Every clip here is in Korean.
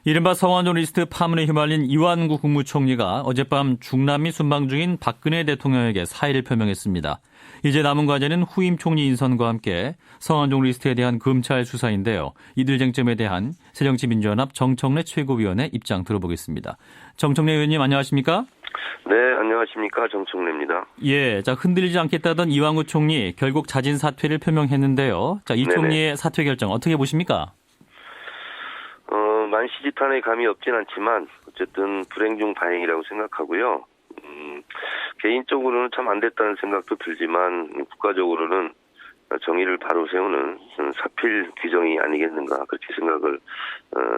이른바 성완종 리스트 파문에 휘말린 이완구 국무총리가 어젯밤 중남미 순방 중인 박근혜 대통령에게 사의를 표명했습니다. 이제 남은 과제는 후임 총리 인선과 함께 성완종 리스트에 대한 검찰 수사인데요. 이들 쟁점에 대한 새정치민주연합 정청래 최고위원의 입장 들어보겠습니다. 정청래 의원님 안녕하십니까? 네, 안녕하십니까. 정청래입니다. 예, 자 흔들리지 않겠다던 이완구 총리 결국 자진 사퇴를 표명했는데요. 자, 이 네네. 총리의 사퇴 결정 어떻게 보십니까? 만시지탄의 감이 없진 않지만 어쨌든 불행 중 다행이라고 생각하고요. 개인적으로는 참 안 됐다는 생각도 들지만 국가적으로는 정의를 바로 세우는 사필 규정이 아니겠는가 그렇게 생각을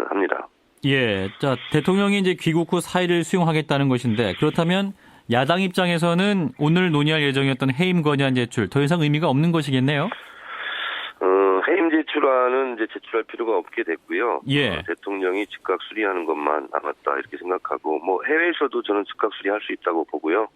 합니다. 예, 자 대통령이 이제 귀국 후 사의를 수용하겠다는 것인데 그렇다면 야당 입장에서는 오늘 논의할 예정이었던 해임 건의안 제출 더 이상 의미가 없는 것이겠네요. 해임 제출안은 이제 제출할 필요가 없게 됐고요. 예. 대통령이 즉각 수리하는 것만 남았다 이렇게 생각하고 뭐 해외에서도 저는 즉각 수리할 수 있다고 보고요.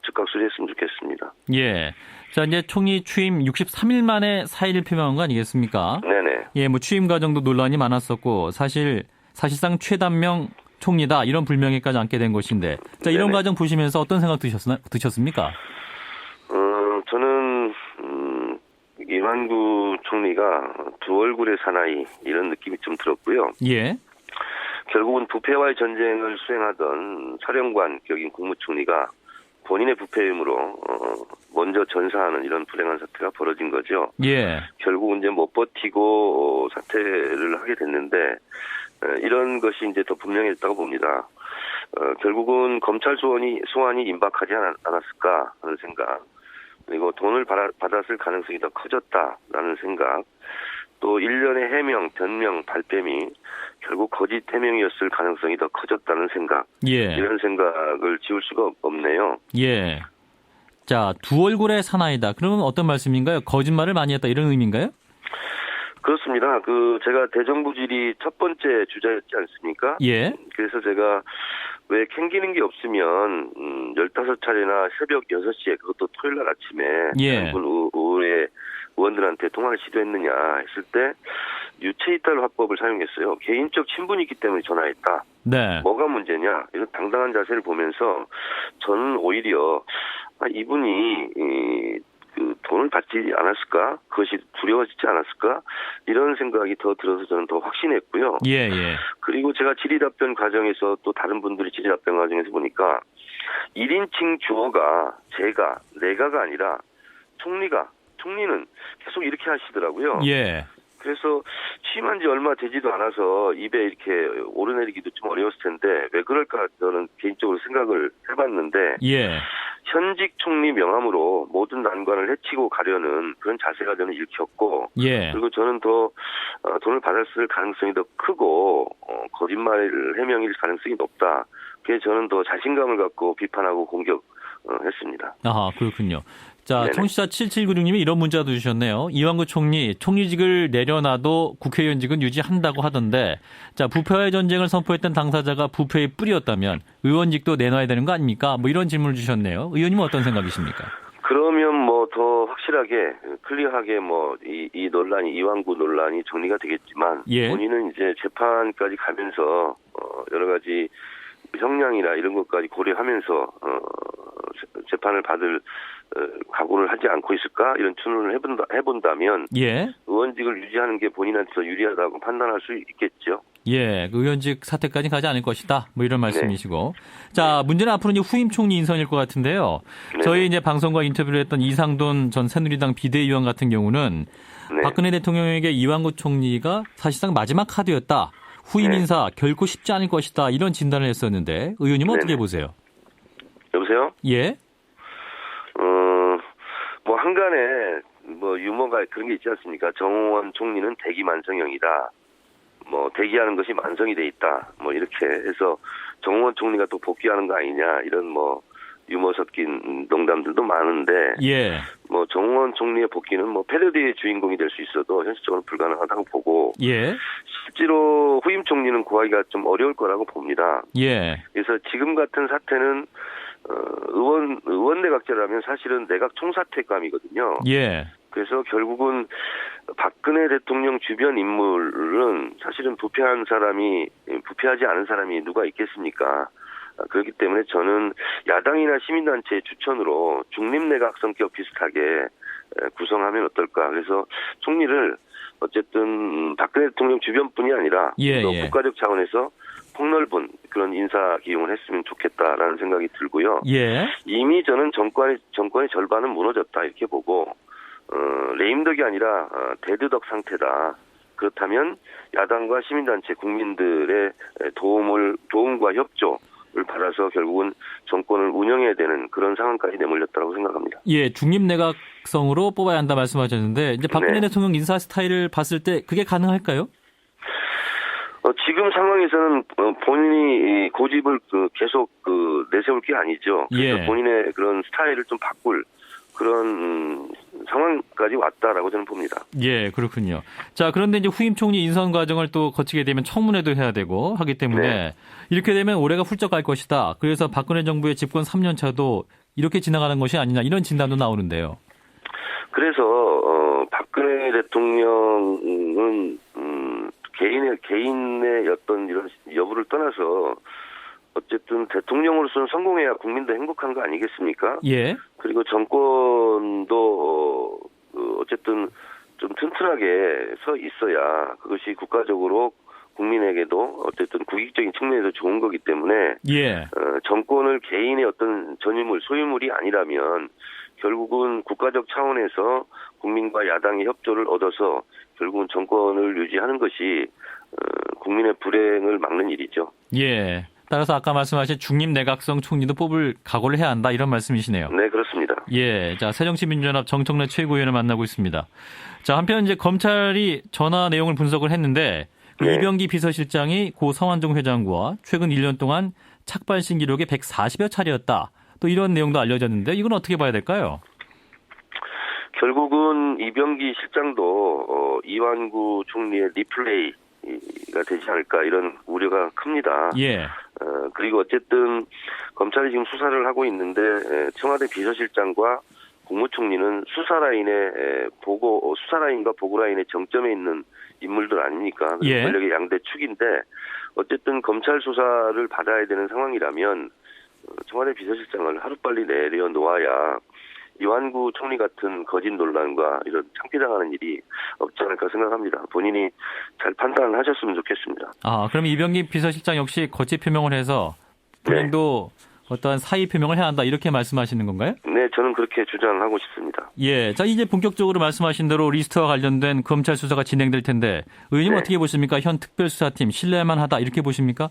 즉각 수리했으면 좋겠습니다. 예. 자 이제 총리 취임 63일 만에 사의를 표명한 거 아니겠습니까? 네네. 예, 뭐 취임 과정도 논란이 많았었고 사실상 최단명 총리다 이런 불명예까지 안게 된 것인데 자 이런 네네. 과정 보시면서 어떤 생각 드셨습니까? 저는 이완구 총리가 두 얼굴의 사나이 이런 느낌이 좀 들었고요. 예. 결국은 부패와의 전쟁을 수행하던 사령관 격인 국무총리가 본인의 부패임으로 먼저 전사하는 이런 불행한 사태가 벌어진 거죠. 예. 결국은 이제 못 버티고 사퇴를 하게 됐는데 이런 것이 이제 더 분명했다고 봅니다. 결국은 검찰 소환이 임박하지 않았을까 하는 생각. 그리고 돈을 받았을 가능성이 더 커졌다라는 생각, 또 일련의 해명, 변명, 발뺌이 결국 거짓 해명이었을 가능성이 더 커졌다는 생각, 예. 이런 생각을 지울 수가 없네요. 예. 자, 두 얼굴의 사나이다. 그러면 어떤 말씀인가요? 거짓말을 많이 했다 이런 의미인가요? 그렇습니다. 제가 대정부질이 첫 번째 주자였지 않습니까? 예. 그래서 제가 왜 캥기는 게 없으면 15차례나 새벽 6시에 그것도 토요일 날 아침에 예. 한분 의회 의원들한테 통화를 시도했느냐 했을 때 유체이탈 화법을 사용했어요. 개인적 친분이 있기 때문에 전화했다. 네. 뭐가 문제냐 이런 당당한 자세를 보면서 저는 오히려 이분이 돈을 받지 않았을까? 그것이 두려워지지 않았을까? 이런 생각이 더 들어서 저는 더 확신했고요. 예, 예. 그리고 제가 질의답변 과정에서 또 다른 분들이 질의답변 과정에서 보니까 1인칭 주어가 내가가 아니라 총리는 계속 이렇게 하시더라고요. 예. 그래서 취임한 지 얼마 되지도 않아서 입에 이렇게 오르내리기도 좀 어려웠을 텐데 왜 그럴까 저는 개인적으로 생각을 해봤는데 예. 현직 총리 명함으로 모든 난관을 헤치고 가려는 그런 자세가 저는 읽혔고 예. 그리고 저는 더 돈을 받았을 가능성이 더 크고 거짓말 해명일 가능성이 높다. 그래서 저는 더 자신감을 갖고 비판하고 공격했습니다. 아하, 그렇군요. 자, 네네. 청취자 7796님이 이런 문자도 주셨네요. 이완구 총리직을 내려놔도 국회의원직은 유지한다고 하던데, 자, 부패와의 전쟁을 선포했던 당사자가 부패의 뿌리였다면 의원직도 내놔야 되는 거 아닙니까? 뭐 이런 질문을 주셨네요. 의원님은 어떤 생각이십니까? 그러면 뭐 더 확실하게 클리어하게 뭐 이 논란이 이완구 논란이 정리가 되겠지만 예. 본인은 이제 재판까지 가면서 여러 가지 형량이나 이런 것까지 고려하면서 재판을 받을 각오를 하지 않고 있을까 이런 추론을 해본다면 예. 의원직을 유지하는 게 본인한테 더 유리하다고 판단할 수 있겠죠. 예, 의원직 사퇴까지 가지 않을 것이다. 뭐 이런 말씀이시고. 자, 문제는 앞으로 이제 후임 총리 인선일 것 같은데요. 네. 저희 이제 방송과 인터뷰를 했던 이상돈 전 새누리당 비대위원 같은 경우는 네. 박근혜 대통령에게 이완구 총리가 사실상 마지막 카드였다. 후임 네. 인사 결코 쉽지 않을 것이다. 이런 진단을 했었는데 의원님은 네네. 어떻게 보세요? 여보세요? 예. 뭐 한간에 뭐 유머가 그런 게 있지 않습니까? 정호원 총리는 대기만성형이다. 뭐 대기하는 것이 만성이 돼 있다. 뭐 이렇게 해서 정호원 총리가 또 복귀하는 거 아니냐 이런 뭐 유머 섞인 농담들도 많은데 예. 뭐 정호원 총리의 복귀는 뭐 패러디의 주인공이 될 수 있어도 현실적으로 불가능하다고 보고 예. 실제로 후임 총리는 구하기가 좀 어려울 거라고 봅니다. 예. 그래서 지금 같은 사태는 의원 내각제라면 사실은 내각 총사퇴감이거든요. 예. 그래서 결국은 박근혜 대통령 주변 인물은 사실은 부패한 불쾌하지 않은 사람이 누가 있겠습니까? 그렇기 때문에 저는 야당이나 시민단체의 추천으로 중립내각 성격 비슷하게 구성하면 어떨까. 그래서 총리를 어쨌든 박근혜 대통령 주변뿐이 아니라 또 국가적 차원에서 폭넓은 그런 인사 기용을 했으면 좋겠다라는 생각이 들고요. 이미 저는 정권의 절반은 무너졌다 이렇게 보고 레임덕이 아니라 대드덕 상태다. 그렇다면 야당과 시민단체 국민들의 도움과 협조를 받아서 결국은 정권을 운영해야 되는 그런 상황까지 내몰렸다고 생각합니다. 중립 내각성으로 뽑아야 한다 말씀하셨는데 이제 박근혜 대통령 인사 스타일을 봤을 때 그게 가능할까요? 지금 상황에서는 본인이 고집을 계속 내세울 게 아니죠. 그래서 본인의 그런 스타일을 좀 바꿀 그런 상황까지 왔다라고 저는 봅니다. 그렇군요. 자, 그런데 이제 후임 총리 인선 과정을 또 거치게 되면 청문회도 해야 되고 하기 때문에 이렇게 되면 올해가 훌쩍 갈 것이다. 그래서 박근혜 정부의 집권 3년 차도 이렇게 지나가는 것이 아니냐 이런 진단도 나오는데요. 그래서 박근혜 대통령은 개인의 어떤 이런 여부를 떠나서 어쨌든 대통령으로서는 성공해야 국민도 행복한 거 아니겠습니까? 그리고 정권도 어쨌든 좀 튼튼하게 서 있어야 그것이 국가적으로 국민에게도 어쨌든 국익적인 측면에서 좋은 거기 때문에 정권을 개인의 어떤 전유물, 소유물이 아니라면 결국은 국가적 차원에서 국민과 야당의 협조를 얻어서 결국은 정권을 유지하는 것이 국민의 불행을 막는 일이죠. 따라서 아까 말씀하신 중립 내각성 총리도 뽑을 각오를 해야 한다 이런 말씀이시네요. 네, 그렇습니다. 자, 새정치민주연합 정청래 최고위원을 만나고 있습니다. 자, 한편 이제 검찰이 전화 내용을 분석을 했는데 이병기 비서실장이 고 성완종 회장과 최근 1년 동안 착발신 기록이 140여 차례였다. 또 이런 내용도 알려졌는데 이건 어떻게 봐야 될까요? 결국은 이병기 실장도 이완구 총리의 리플레이가 되지 않을까 이런 우려가 큽니다. 그리고 어쨌든 검찰이 지금 수사를 하고 있는데 청와대 비서실장과 국무총리는 수사 라인과 보고 라인의 정점에 있는 인물들 아닙니까? 권력의 양대 축인데 어쨌든 검찰 수사를 받아야 되는 상황이라면 청와대 비서실장을 하루빨리 내려놓아야 이완구 총리 같은 거짓 논란과 이런 창피당하는 일이 없지 않을까 생각합니다. 본인이 잘 판단을 하셨으면 좋겠습니다. 그럼 이병기 비서실장 역시 거짓 표명을 해서 본인도 어떠한 사의 표명을 해야 한다 이렇게 말씀하시는 건가요? 네, 저는 그렇게 주장하고 싶습니다. 자, 이제 본격적으로 말씀하신 대로 리스트와 관련된 검찰 수사가 진행될 텐데 의원님 어떻게 보십니까? 현 특별수사팀 신뢰할 만하다 이렇게 보십니까?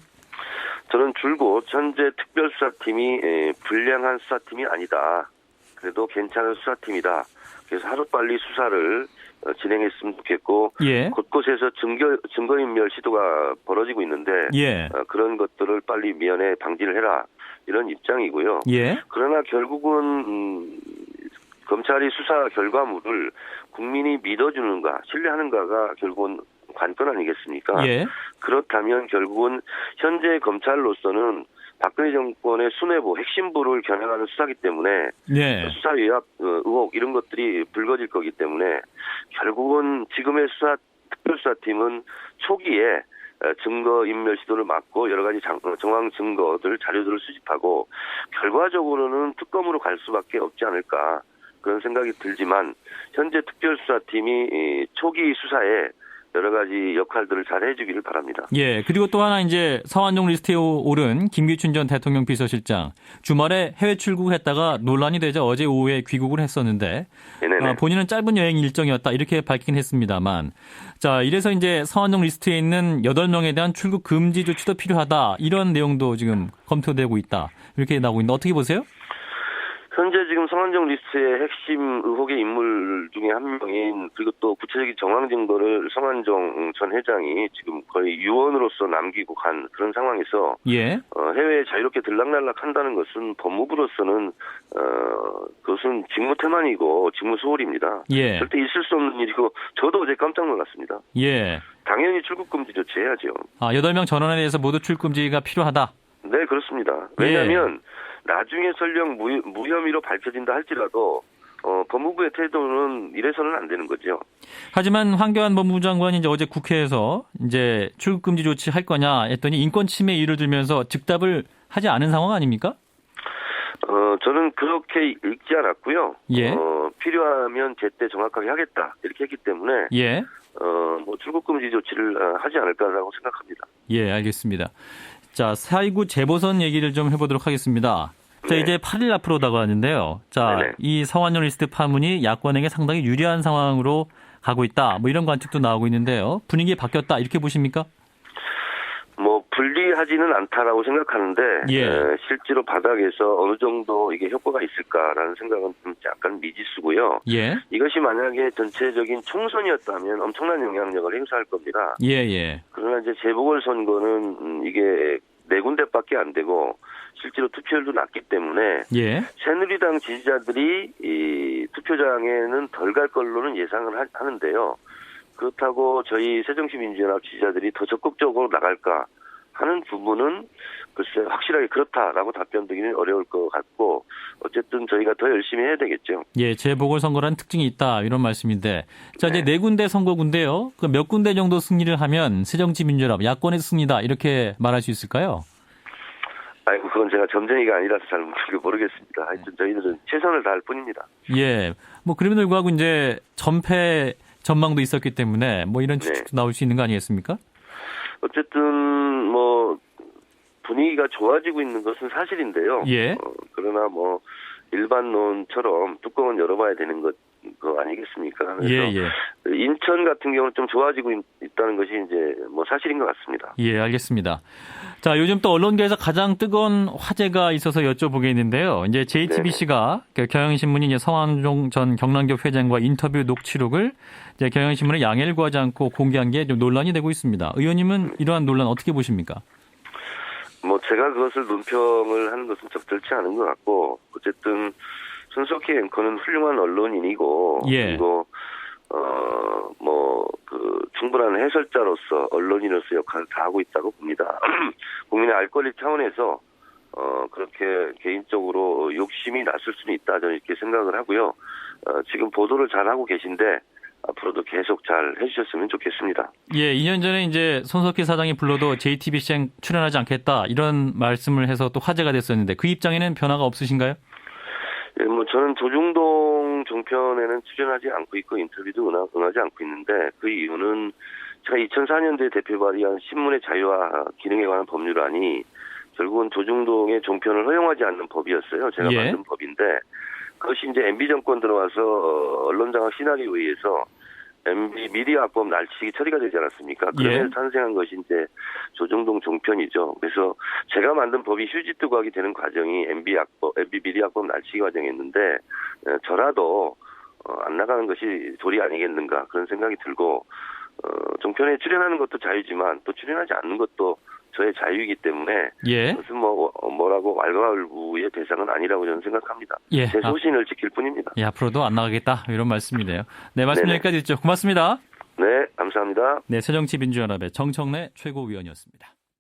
저는 줄곧 현재 특별수사팀이 불량한 수사팀이 아니다. 그래도 괜찮은 수사팀이다. 그래서 하루빨리 수사를 진행했으면 좋겠고 곳곳에서 증거인멸 시도가 벌어지고 있는데 그런 것들을 빨리 미연에 방지를 해라. 이런 입장이고요. 그러나 결국은 검찰이 수사 결과물을 국민이 믿어주는가 신뢰하는가가 결국은 관건 아니겠습니까? 그렇다면 결국은 현재 검찰로서는 박근혜 정권의 수뇌부 핵심부를 겨냥하는 수사기 때문에 수사 외압 의혹 이런 것들이 불거질 거기 때문에 결국은 지금의 특별수사팀은 초기에 증거인멸 시도를 막고 여러 가지 정황 증거들 자료들을 수집하고 결과적으로는 특검으로 갈 수밖에 없지 않을까 그런 생각이 들지만 현재 특별수사팀이 초기 수사에 여러 가지 역할들을 잘 해주기를 바랍니다. 그리고 또 하나 이제 성완종 리스트에 오른 김기춘 전 대통령 비서실장 주말에 해외 출국했다가 논란이 되자 어제 오후에 귀국을 했었는데 본인은 짧은 여행 일정이었다 이렇게 밝히긴 했습니다만 자 이래서 이제 성완종 리스트에 있는 8명에 대한 출국 금지 조치도 필요하다 이런 내용도 지금 검토되고 있다 이렇게 나오고 있는데 어떻게 보세요? 현재 지금 성완종 리스트의 핵심 의혹의 인물 중에 한 명인 그리고 또 구체적인 정황 증거를 성완종 전 회장이 지금 거의 유언으로서 남기고 간 그런 상황에서 해외에 자유롭게 들락날락 한다는 것은 법무부로서는 그것은 직무 태만이고 직무 소홀입니다. 절대 있을 수 없는 일이고 저도 어제 깜짝 놀랐습니다. 당연히 출국 금지 조치해야죠. 8명 전원에 대해서 모두 출국 금지가 필요하다. 네, 그렇습니다. 왜냐하면 나중에 설령 무혐의로 밝혀진다 할지라도 법무부의 태도는 이래서는 안 되는 거죠. 하지만 황교안 법무부 장관이 이제 어제 국회에서 이제 출국 금지 조치 할 거냐 했더니 인권 침해 이유를 들면서 즉답을 하지 않은 상황 아닙니까? 저는 그렇게 읽지 않았고요. 예. 필요하면 제때 정확하게 하겠다 이렇게 했기 때문에 예. 뭐 출국 금지 조치를 하지 않을까라고 생각합니다. 예, 알겠습니다. 자, 4.29 재보선 얘기를 좀 해보도록 하겠습니다. 자, 네. 이제 8일 앞으로 다가왔는데요. 자, 네네. 이 성완종 리스트 파문이 야권에게 상당히 유리한 상황으로 가고 있다. 뭐 이런 관측도 나오고 있는데요. 분위기 바뀌었다. 이렇게 보십니까? 뭐 불리하지는 않다라고 생각하는데 예. 실제로 바닥에서 어느 정도 이게 효과가 있을까라는 생각은 좀 약간 미지수고요. 예. 이것이 만약에 전체적인 총선이었다면 엄청난 영향력을 행사할 겁니다. 예, 예. 그러나 이제 재보궐선거는 이게 4군데밖에 안 되고 실제로 투표율도 낮기 때문에 예. 새누리당 지지자들이 이 투표장에는 덜 갈 걸로는 예상을 하는데요. 그렇다고 저희 새정치민주연합 지지자들이 더 적극적으로 나갈까 하는 부분은 글쎄 확실하게 그렇다라고 답변드리기는 어려울 것 같고 어쨌든 저희가 더 열심히 해야 되겠죠. 예, 재보궐선거라는 특징이 있다. 이런 말씀인데. 자, 이제 네. 4군데 선거군데요. 그 몇 군데 정도 승리를 하면 새정치민주연합 야권의 승리다. 이렇게 말할 수 있을까요? 아이고 그건 제가 점쟁이가 아니라서 잘 모르겠습니다. 하여튼 저희들은 최선을 다할 뿐입니다. 예. 뭐 그럼에도 불구하고 이제 전패 전망도 있었기 때문에 뭐 이런 추측도 나올 수 있는 거 아니겠습니까? 어쨌든 뭐 분위기가 좋아지고 있는 것은 사실인데요. 예. 그러나 뭐 일반론처럼 뚜껑은 열어봐야 되는 거 아니겠습니까? 그래서 예. 인천 같은 경우는 좀 좋아지고 있다는 것이 이제 뭐 사실인 것 같습니다. 예, 알겠습니다. 자, 요즘 또 언론계에서 가장 뜨거운 화제가 있어서 여쭤보겠는데요. 이제 JTBC가 경향신문이 이제 성완종 전 경남기업 회장과 인터뷰 녹취록을 이제 경향신문에 양해를 구하지 않고 공개한 게 좀 논란이 되고 있습니다. 의원님은 이러한 논란 어떻게 보십니까? 뭐 제가 그것을 논평을 하는 것은 적절치 않은 것 같고 어쨌든 손석희 앵커는 훌륭한 언론인이고 예. 그리고 충분한 해설자로서 언론인으로서 역할을 다하고 있다고 봅니다. 국민의 알 권리 차원에서 그렇게 개인적으로 욕심이 났을 수는 있다 저는 이렇게 생각을 하고요. 지금 보도를 잘하고 계신데 앞으로도 계속 잘 해주셨으면 좋겠습니다. 예, 2년 전에 이제 손석희 사장이 불러도 JTBC에 출연하지 않겠다 이런 말씀을 해서 또 화제가 됐었는데 그 입장에는 변화가 없으신가요? 예, 뭐 저는 조중동 종편에는 출연하지 않고 있고 인터뷰도 응하지 않고 있는데 그 이유는 제가 2004년도에 대표 발의한 신문의 자유와 기능에 관한 법률안이 결국은 조중동의 종편을 허용하지 않는 법이었어요. 제가 예. 만든 법인데 그것이 이제 MB 정권 들어와서 언론장악 시나리오에 의해서 MB 미디어학법 날치기 처리가 되지 않았습니까? 그러면서 탄생한 것이 이제 조중동 종편이죠. 그래서 제가 만든 법이 휴지뚜각이 되는 과정이 MB 미디어학법 날치기 과정이었는데 저라도 안 나가는 것이 도리 아니겠는가 그런 생각이 들고 종편에 출연하는 것도 자유지만 또 출연하지 않는 것도 저의 자유이기 때문에 그것은 뭐라고 왈가왈부의 대상은 아니라고 저는 생각합니다. 제 소신을 지킬 뿐입니다. 예, 앞으로도 안 나가겠다 이런 말씀이네요. 네, 말씀 네네. 여기까지 듣죠. 고맙습니다. 네, 감사합니다. 네, 새정치민주연합의 정청래 최고위원이었습니다.